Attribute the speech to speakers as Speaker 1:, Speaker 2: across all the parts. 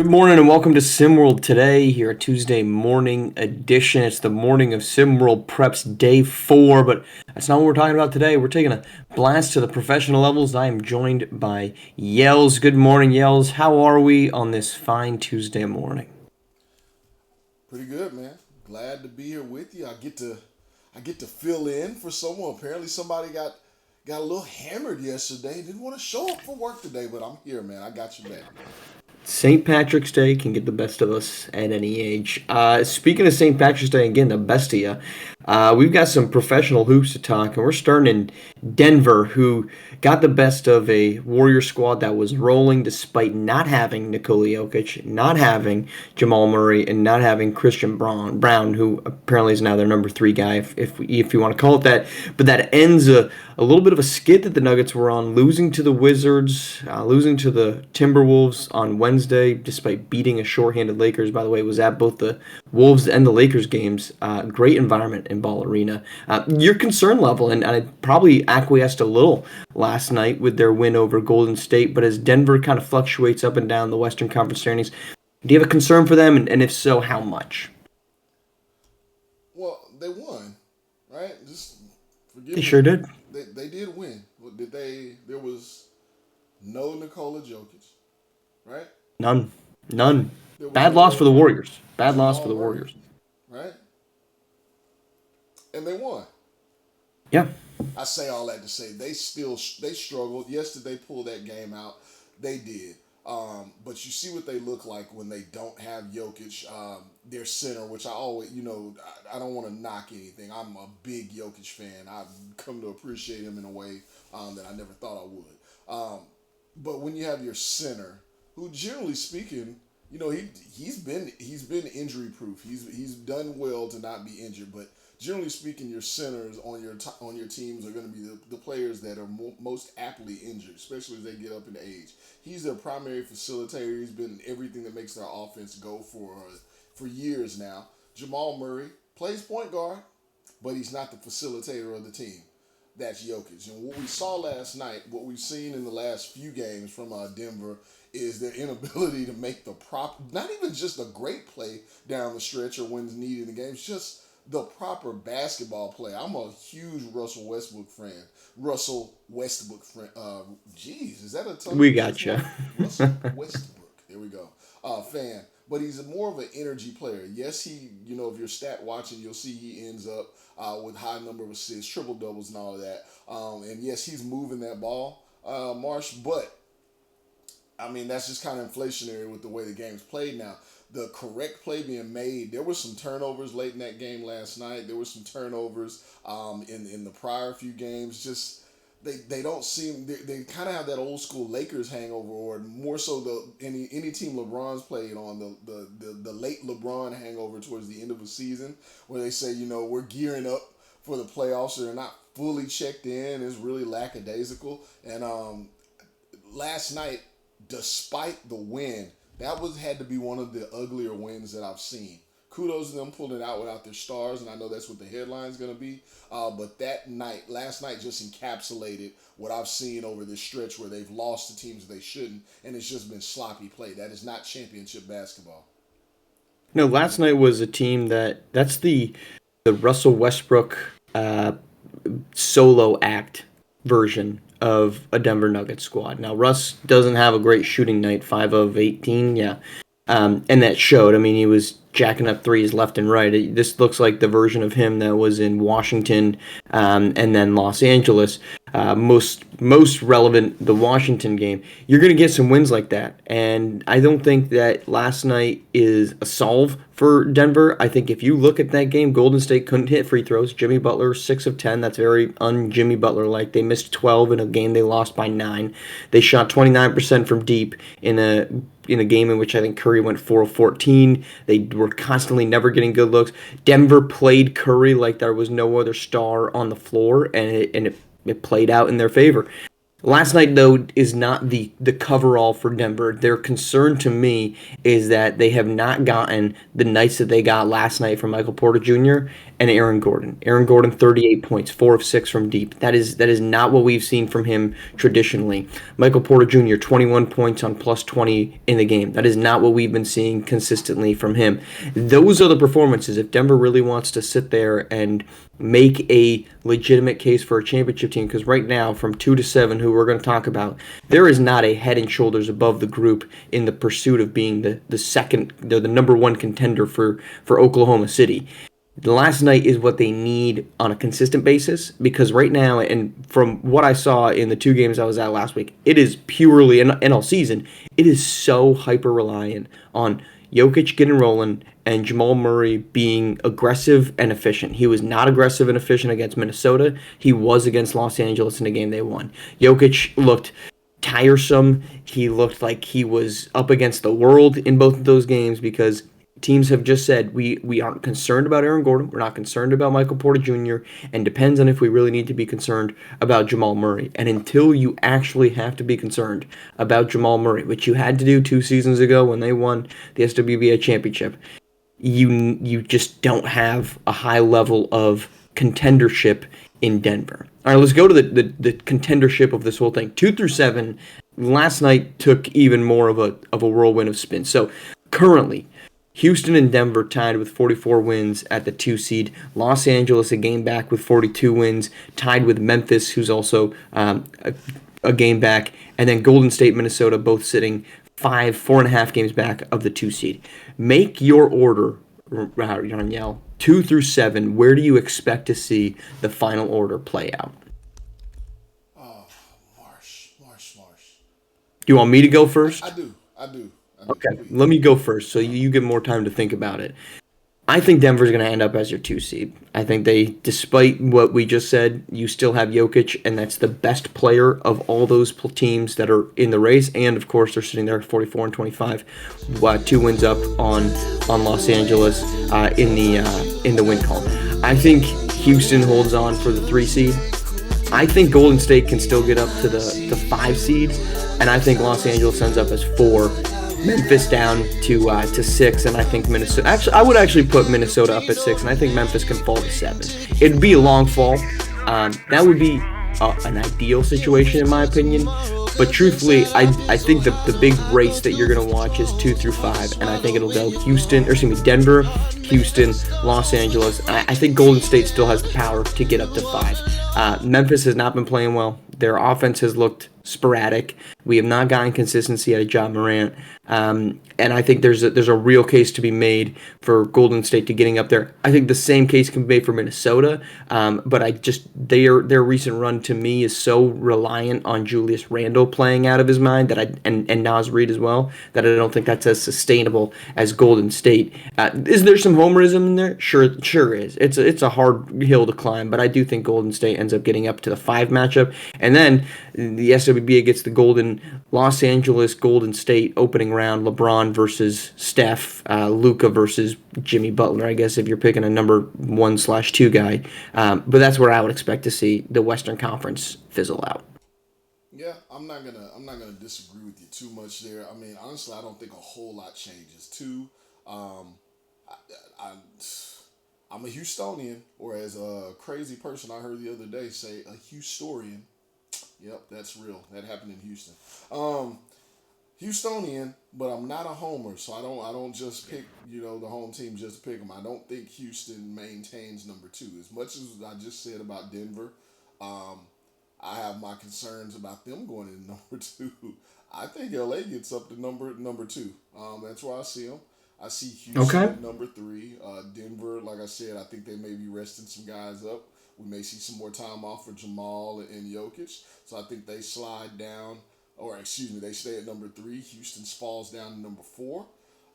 Speaker 1: Good morning and welcome to SimWorld today, here at Tuesday morning edition. It's the morning of SimWorld Preps Day 4, but that's not what we're talking about today. We're taking a blast to the professional levels. I am joined by Yells. Good morning, Yells. How are we on this fine Tuesday morning?
Speaker 2: Pretty good, man. Glad to be here with you. I get to fill in for someone. Apparently somebody got a little hammered yesterday. Didn't want to show up for work today, but I'm here, man. I got you back, man.
Speaker 1: St. Patrick's Day can get the best of us at any age. Speaking of St. Patrick's Day, again, the best of you, we've got some professional hoops to talk, and we're starting in Denver, who got the best of a Warrior squad that was rolling despite not having Nikola Jokic, not having Jamal Murray, and not having Christian Brown, who apparently is now their number 3 guy, if you want to call it that. But that ends a little bit of a skid that the Nuggets were on, losing to the Wizards, losing to the Timberwolves on Wednesday, despite beating a shorthanded Lakers. By the way, it was at both the Wolves and the Lakers games. Great environment in Ball Arena. Your concern level, and I probably acquiesced a little last night with their win over Golden State, but as Denver kind of fluctuates up and down the Western Conference standings, do you have a concern for them, and if so, how much?
Speaker 2: Well, they won, right? Just
Speaker 1: They
Speaker 2: forgive me.
Speaker 1: sure did.
Speaker 2: They did win. Did they? There was no Nikola Jokic, right?
Speaker 1: None. None.
Speaker 2: There was
Speaker 1: Bad loss for the
Speaker 2: no
Speaker 1: Warriors. Bad loss for
Speaker 2: Jamal
Speaker 1: the
Speaker 2: Murray,
Speaker 1: Warriors.
Speaker 2: right? And they won.
Speaker 1: Yeah.
Speaker 2: I say all that to say they struggled. Yes, did they pull that game out? They did. But you see what they look like when they don't have Jokic, their center, which I always, I don't want to knock anything. I'm a big Jokic fan. I've come to appreciate him in a way that I never thought I would. But when you have your center, who generally speaking, he's been injury proof. He's done well to not be injured, but generally speaking, your centers on your teams are going to be the players that are most aptly injured, especially as they get up in age. He's their primary facilitator. He's been everything that makes their offense go for years now. Jamal Murray plays point guard, but he's not the facilitator of the team. That's Jokic. And what we saw last night, what we've seen in the last few games from Denver, is their inability to make not even just a great play down the stretch or when needed in the games, just the proper basketball play. I'm a huge Russell Westbrook fan. Jeez, is that a tongue
Speaker 1: We
Speaker 2: twister?
Speaker 1: gotcha.
Speaker 2: Russell Westbrook. There we go. Fan. But he's more of an energy player. Yes, if you're stat watching, you'll see he ends up with high number of assists, triple doubles, and all of that. And yes, he's moving that ball, Marsh. But I mean, that's just kind of inflationary with the way the game's played now. The correct play being made. There were some turnovers late in that game last night. There were some turnovers in the prior few games. Just they don't seem they kind of have that old school Lakers hangover, or more so any team LeBron's played on the late LeBron hangover towards the end of a season, where they say we're gearing up for the playoffs, so they're not fully checked in. It's really lackadaisical. And last night, despite the win, had to be one of the uglier wins that I've seen. Kudos to them pulling it out without their stars, and I know that's what the headline's going to be. But last night, just encapsulated what I've seen over this stretch where they've lost to teams they shouldn't, and it's just been sloppy play. That is not championship basketball.
Speaker 1: No, last night was a team that's the Russell Westbrook solo act version of a Denver Nuggets squad. Now, Russ doesn't have a great shooting night, 5 of 18, yeah. And that showed. I mean, he was jacking up threes left and right. This looks like the version of him that was in Washington and then Los Angeles. Most relevant, the Washington game. You're going to get some wins like that. And I don't think that last night is a solve for Denver. I think if you look at that game, Golden State couldn't hit free throws. Jimmy Butler, 6 of 10. That's very un-Jimmy Butler-like. They missed 12 in a game they lost by 9. They shot 29% from deep in a game in which I think Curry went 4 of 14. They were constantly never getting good looks. Denver played Curry like there was no other star on the floor, and it played out in their favor. Last night, though, is not the coverall for Denver. Their concern to me is that they have not gotten the nights that they got last night from Michael Porter Jr. and Aaron Gordon. Aaron Gordon, 38 points, 4 of 6 from deep. That is not what we've seen from him traditionally. Michael Porter Jr., 21 points on plus 20 in the game. That is not what we've been seeing consistently from him. Those are the performances. If Denver really wants to sit there and make a legitimate case for a championship team, because right now, from 2 to 7, who we're going to talk about, there is not a head and shoulders above the group in the pursuit of being the second, the number one contender for Oklahoma City. The last night is what they need on a consistent basis, because right now, and from what I saw in the 2 games I was at last week, it is purely, and all season, it is so hyper reliant on Jokic getting rolling and Jamal Murray being aggressive and efficient. He was not aggressive and efficient against Minnesota. He was against Los Angeles in a game they won. Jokic looked tiresome. He looked like he was up against the world in both of those games, because teams have just said we aren't concerned about Aaron Gordon. We're not concerned about Michael Porter Jr. and depends on if we really need to be concerned about Jamal Murray. And until you actually have to be concerned about Jamal Murray, which you had to do 2 seasons ago when they won the SWBA championship, you just don't have a high level of contendership in Denver. All right, let's go to the contendership of this whole thing. 2 through 7, last night took even more of a whirlwind of spin. So currently, Houston and Denver tied with 44 wins at the 2 seed. Los Angeles a game back with 42 wins, tied with Memphis, who's also a game back, and then Golden State, Minnesota, both sitting 4.5 games back of the 2 seed. Make your order, Raniel, 2 through 7. Where do you expect to see the final order play out?
Speaker 2: Oh, Marsh.
Speaker 1: Do you want me to go first?
Speaker 2: I do.
Speaker 1: Okay,
Speaker 2: Please.
Speaker 1: let me go first so you get more time to think about it. I think Denver's going to end up as your 2 seed. I think despite what we just said, you still have Jokic, and that's the best player of all those teams that are in the race. And of course, they're sitting there at 44 and 25, 2 wins up on Los Angeles in the win column. I think Houston holds on for the 3 seed. I think Golden State can still get up to the 5 seed, and I think Los Angeles ends up as 4. Memphis down to 6, and I think Minnesota. Actually, I would actually put Minnesota up at 6, and I think Memphis can fall to 7. It'd be a long fall. That would be an ideal situation in my opinion. But truthfully, I think the big race that you're gonna watch is 2 through 5, and I think it'll go Denver, Houston, Los Angeles. I think Golden State still has the power to get up to 5. Memphis has not been playing well. Their offense has looked sporadic. We have not gotten consistency out of Ja Morant. And I think there's a real case to be made for Golden State to getting up there. I think the same case can be made for Minnesota, but their recent run to me is so reliant on Julius Randle playing out of his mind and Naz Reid as well, that I don't think that's as sustainable as Golden State. Is there some homerism in there? Sure is. It's a hard hill to climb, but I do think Golden State ends up getting up to the 5 matchup, and then the SWBA gets the Los Angeles Golden State opening round. LeBron versus Steph, Luka versus Jimmy Butler, I guess, if you're picking a number 1/2 guy. But that's where I would expect to see the Western Conference fizzle out.
Speaker 2: Yeah, I'm not gonna disagree with you too much there. I mean, honestly, I don't think a whole lot changes. Too, I, I, I'm a Houstonian, or as a crazy person I heard the other day say, a Houstonian. Yep, that's real. That happened in Houston. Um, Houstonian, but I'm not a homer, so I don't just pick the home team just to pick them. I don't think Houston maintains number 2. As much as I just said about Denver, um, I have my concerns about them going in number 2. I think LA gets up to number 2. That's where I see them. I see Houston
Speaker 1: Okay.
Speaker 2: at number 3. Denver, like I said, I think they may be resting some guys up. We may see some more time off for Jamal and Jokic. So I think they slide down, or excuse me, they stay at number 3. Houston falls down to number 4.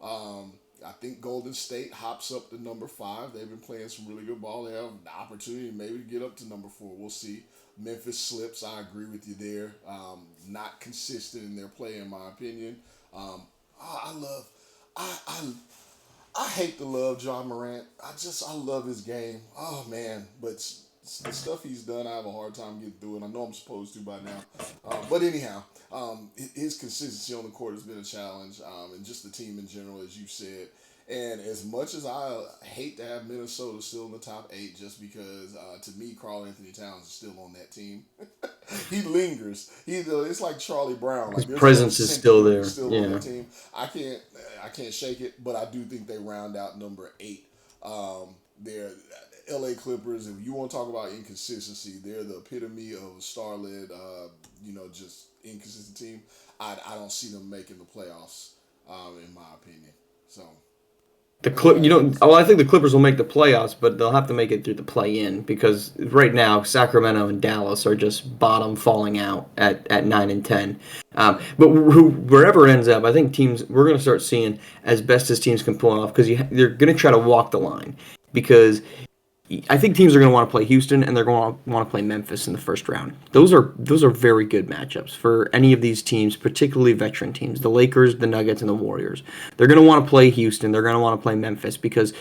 Speaker 2: I think Golden State hops up to number 5. They've been playing some really good ball. They have the opportunity maybe to get up to number 4. We'll see. Memphis slips. I agree with you there. Not consistent in their play, in my opinion. I love. I hate to love John Morant. I love his game. Oh man, but the stuff he's done, I have a hard time getting through it. I know I'm supposed to by now, but anyhow, his consistency on the court has been a challenge, and just the team in general, as you said. And as much as I hate to have Minnesota still in the top 8, just because to me, Karl Anthony Towns is still on that team. He lingers. It's like Charlie Brown.
Speaker 1: His
Speaker 2: Like there's no
Speaker 1: presence is still
Speaker 2: sentiment. He's
Speaker 1: there.
Speaker 2: still on
Speaker 1: Yeah.
Speaker 2: that team. I can't shake it, but I do think they round out number 8. They're L.A. Clippers. If you want to talk about inconsistency, they're the epitome of a star-led, just inconsistent team. I don't see them making the playoffs, in my opinion. So.
Speaker 1: I think the Clippers will make the playoffs, but they'll have to make it through the play-in because right now Sacramento and Dallas are just bottom falling out at 9 and 10. But wherever it ends up, I think teams we're going to start seeing as best as teams can pull it off because they're going to try to walk the line because I think teams are going to want to play Houston and they're going to want to play Memphis in the first round. Those are very good matchups for any of these teams, particularly veteran teams, the Lakers, the Nuggets, and the Warriors. They're going to want to play Houston. They're going to want to play Memphis because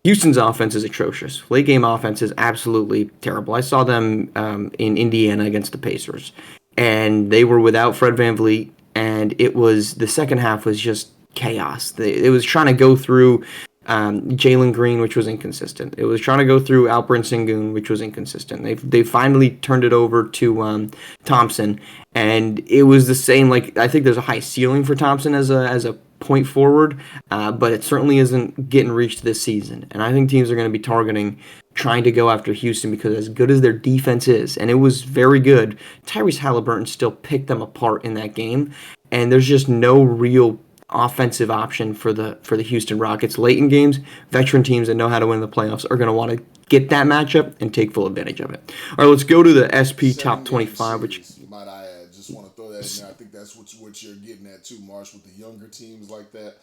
Speaker 1: Houston's offense is atrocious. Late game offense is absolutely terrible. I saw them in Indiana against the Pacers, and they were without Fred VanVleet, and the second half was just chaos. It was trying to go through Jalen Green, which was inconsistent. It was trying to go through Alperen Sengun, which was inconsistent. They finally turned it over to Thompson, and it was the same. Like I think there's a high ceiling for Thompson as a point forward, but it certainly isn't getting reached this season. And I think teams are going to be targeting trying to go after Houston because as good as their defense is, and it was very good, Tyrese Halliburton still picked them apart in that game, and there's just no real offensive option for the Houston Rockets late in games. Veteran teams that know how to win the playoffs are going to want to get that matchup and take full advantage of it. All right, let's go to the SP Top 25, which
Speaker 2: might I add, just want to throw that in there. I think that's what you're getting at too, Marsh, with the younger teams like that.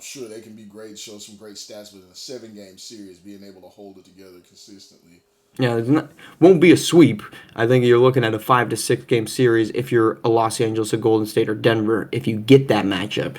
Speaker 2: Sure, they can be great, show some great stats, but in a 7-game series, being able to hold it together consistently.
Speaker 1: yeah, won't be a sweep. I think you're looking at a 5 to 6 game series if you're a Los Angeles, a Golden State, or Denver. If you get that matchup,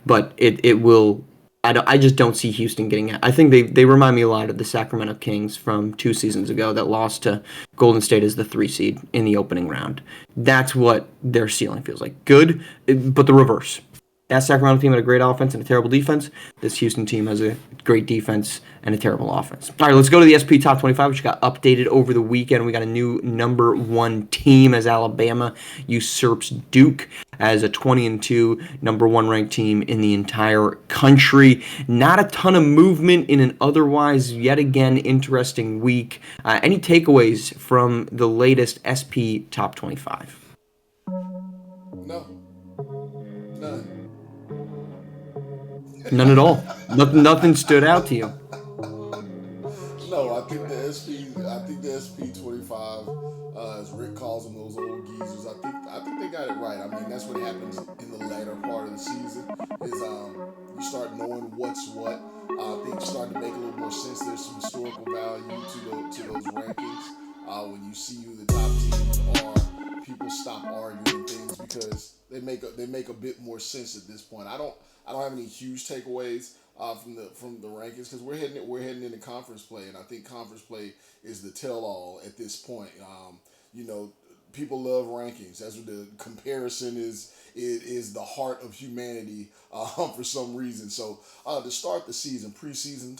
Speaker 1: but it will. I just don't see Houston getting it. I think they remind me a lot of the Sacramento Kings from 2 seasons ago that lost to Golden State as the 3 seed in the opening round. That's what their ceiling feels like. Good, but the reverse. That Sacramento team had a great offense and a terrible defense. This Houston team has a great defense and a terrible offense. All right, let's go to the SP Top 25, which got updated over the weekend. We got a new number 1 team as Alabama usurps Duke as a 20-2 number 1 ranked team in the entire country. Not a ton of movement in an otherwise yet again interesting week. Any takeaways from the latest SP Top 25?
Speaker 2: No, none.
Speaker 1: None at all. Nothing stood out to you.
Speaker 2: No, I think the SP 25, as Rick calls them, those old geezers. I think they got it right. I mean, that's what happens in the latter part of the season. Is you start knowing what's what. Things start to make a little more sense. There's some historical value to those rankings. When you see who the top teams are, people stop arguing things because they make a bit more sense at this point. I don't have any huge takeaways from the rankings because we're heading into conference play, and I think conference play is the tell all at this point. People love rankings. That's what the comparison is the heart of humanity for some reason. So to start the season, preseason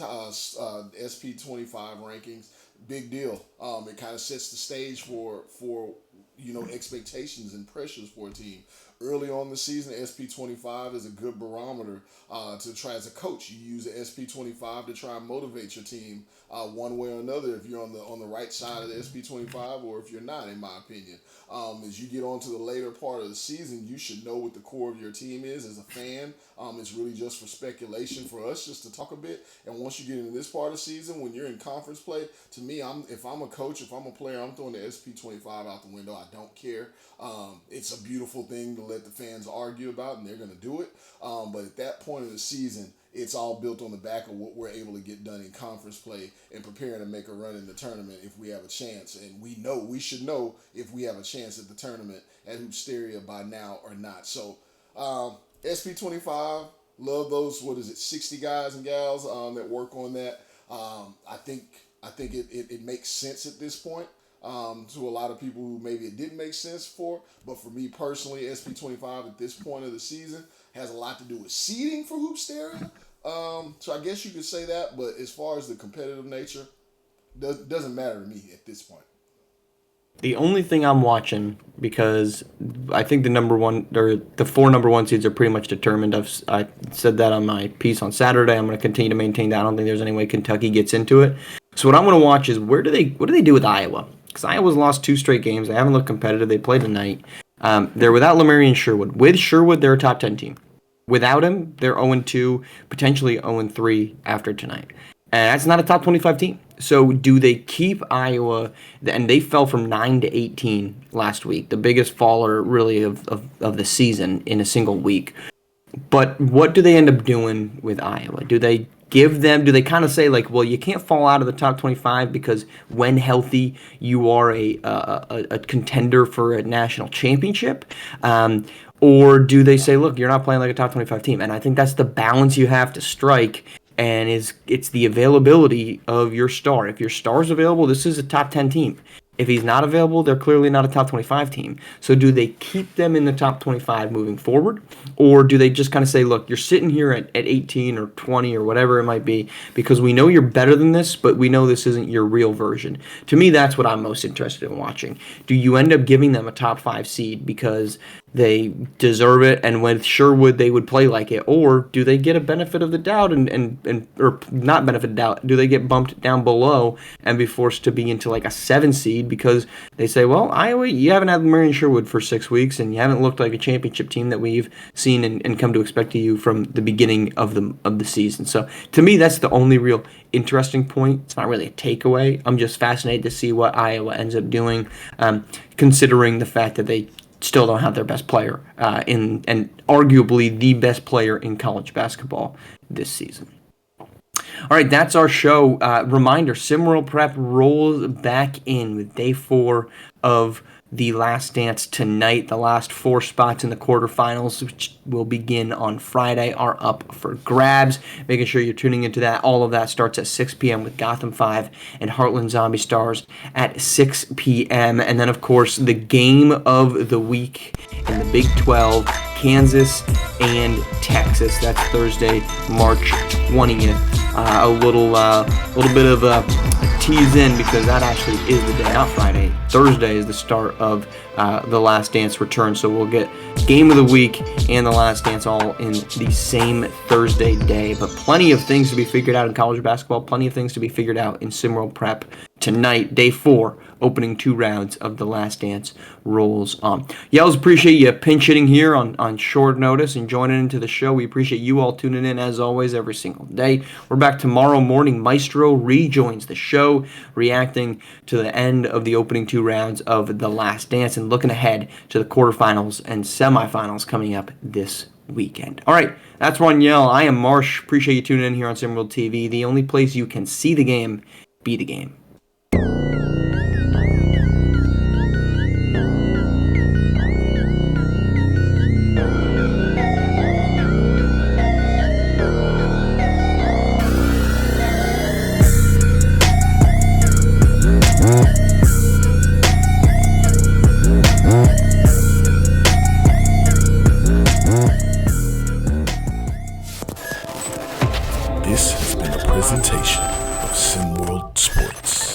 Speaker 2: SP 25 rankings, big deal. It kind of sets the stage for expectations and pressures for a team. Early on the season, SP 25 is a good barometer to try as a coach. You use the SP 25 to try and motivate your team one way or another. If you're on the right side of the SP 25, or if you're not, in my opinion. As you get on to the later part of the season, you should know what the core of your team is. As a fan, it's really just for speculation for us, just to talk a bit. And once you get into this part of the season, when you're in conference play, to me, if I'm a coach, if I'm a player, I'm throwing the SP 25 out the window. I don't care. It's a beautiful thing to let the fans argue about, and they're going to do it. But at that point of the season, it's all built on the back of what we're able to get done in conference play and preparing to make a run in the tournament if we have a chance. And we should know if we have a chance at the tournament at Hoopsteria by now or not. So SP 25, love those, 60 guys and gals that work on that. I think I think it makes sense at this point. To a lot of people who maybe it didn't make sense for, but for me personally, SP25 at this point of the season has a lot to do with seeding for Hoopsteria. So I guess you could say that, but as far as the competitive nature, doesn't matter to me at this point.
Speaker 1: The only thing I'm watching, because I think the number one or the 4 number 1 seeds are pretty much determined. I said that on my piece on Saturday. I'm going to continue to maintain that. I don't think there's any way Kentucky gets into it. So what I'm going to watch is what do they do with Iowa? Because Iowa's lost 2 straight games. They haven't looked competitive. They played tonight. They're without Lamarian Sherwood. With Sherwood, they're a top 10 team. Without him, they're 0-2, potentially 0-3 after tonight. And that's not a top 25 team. So do they keep Iowa? And they fell from 9-18 last week, the biggest faller really of the season in a single week. But what do they end up doing with Iowa? Do they kind of say, like, well, you can't fall out of the top 25 because when healthy, you are a contender for a national championship? Or do they say, look, you're not playing like a top 25 team? And I think that's the balance you have to strike. And it's the availability of your star. If your star's available, this is a top 10 team. If he's not available, they're clearly not a top 25 team. So do they keep them in the top 25 moving forward? Or do they just kind of say, look, you're sitting here at 18 or 20 or whatever it might be because we know you're better than this, but we know this isn't your real version. To me, that's what I'm most interested in watching. Do you end up giving them a top 5 seed because they deserve it, and with Sherwood they would play like it? Or do they get a benefit of the doubt and or not benefit of the doubt? Do they get bumped down below and be forced to be into like a 7 seed because they say, well, Iowa, you haven't had Marion Sherwood for 6 weeks and you haven't looked like a championship team that we've seen and come to expect to you from the beginning of the season. So to me, that's the only real interesting point. It's not really a takeaway. I'm just fascinated to see what Iowa ends up doing, considering the fact that they still don't have their best player and arguably the best player in college basketball this season. All right, that's our show. Reminder, SimWorld Prep rolls back in with day 4 of The Last Dance tonight. The last 4 spots in the quarterfinals, which will begin on Friday, are up for grabs. Making sure you're tuning into that. All of that starts at 6 p.m. with Gotham 5 and Heartland Zombie Stars at 6 p.m. And then, of course, the game of the week in the Big 12, Kansas and Texas. That's Thursday, March 20th. A little bit of a tease in because that actually is the day, not Friday. Thursday is the start of the Last Dance return. So we'll get game of the week and the Last Dance all in the same Thursday day. But plenty of things to be figured out in college basketball. Plenty of things to be figured out in SimWorld Prep tonight, day 4, opening 2 rounds of the Last Dance rolls on. Yells, appreciate you pinch hitting here on short notice and joining into the show. We appreciate you all tuning in as always every single day. We're back tomorrow morning. Maestro rejoins the show, reacting to the end of the opening 2 rounds of the Last Dance and looking ahead to the quarterfinals and semifinals coming up this weekend. All right, that's Ron Yell. I am Marsh. Appreciate you tuning in here on SimWorld TV, the only place you can see the game, be the game.
Speaker 3: This has been a presentation of SimWorld Sports.